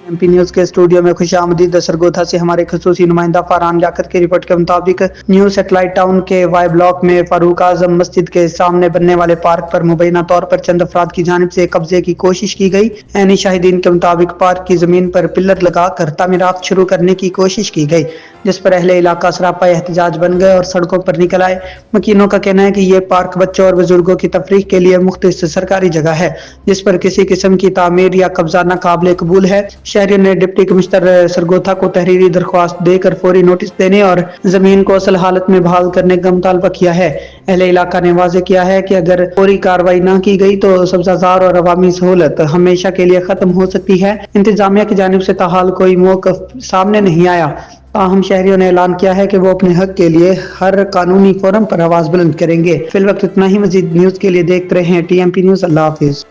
MP news کے studio میں خوش آمدید. سرگودا سے ہمارے خصوصی نمائندہ فارحان لیاقت کی رپورٹ کے مطابق نیو سیٹلائٹ ٹاؤن کے وائی بلاک میں فاروق اعظم مسجد کے سامنے بننے والے پارک پر مبینہ طور پر چند افراد کی جانب سے قبضے کی کوشش کی گئی. عینی شاہدین کے مطابق پارک کی زمین پر پلر لگا کر تعمیرات شروع کرنے کی کوشش کی گئی، جس پر اہل علاقہ سراپا احتجاج بن گئے اور سڑکوں پر نکل آئے. مکینوں کا کہنا ہے کہ یہ پارک بچوں اور بزرگوں کی تفریح کے لیے مختص سرکاری جگہ ہے، جس پر کسی قسم کی تعمیر یا قبضہ ناقابل قبول ہے. شہریوں نے ڈپٹی کمشنر سرگودا کو تحریری درخواست دے کر فوری نوٹس دینے اور زمین کو اصل حالت میں بحال کرنے کا مطالبہ کیا ہے. اہل علاقہ نے واضح کیا ہے کہ اگر فوری کارروائی نہ کی گئی تو سبزہ زار اور عوامی سہولت ہمیشہ کے لیے ختم ہو سکتی ہے. انتظامیہ کی جانب سے تاحال کوئی موقف سامنے نہیں آیا، تاہم شہریوں نے اعلان کیا ہے کہ وہ اپنے حق کے لیے ہر قانونی فورم پر آواز بلند کریں گے. فی الوقت اتنا ہی. مزید نیوز کے لیے دیکھتے رہیں TMP نیوز. اللہ حافظ.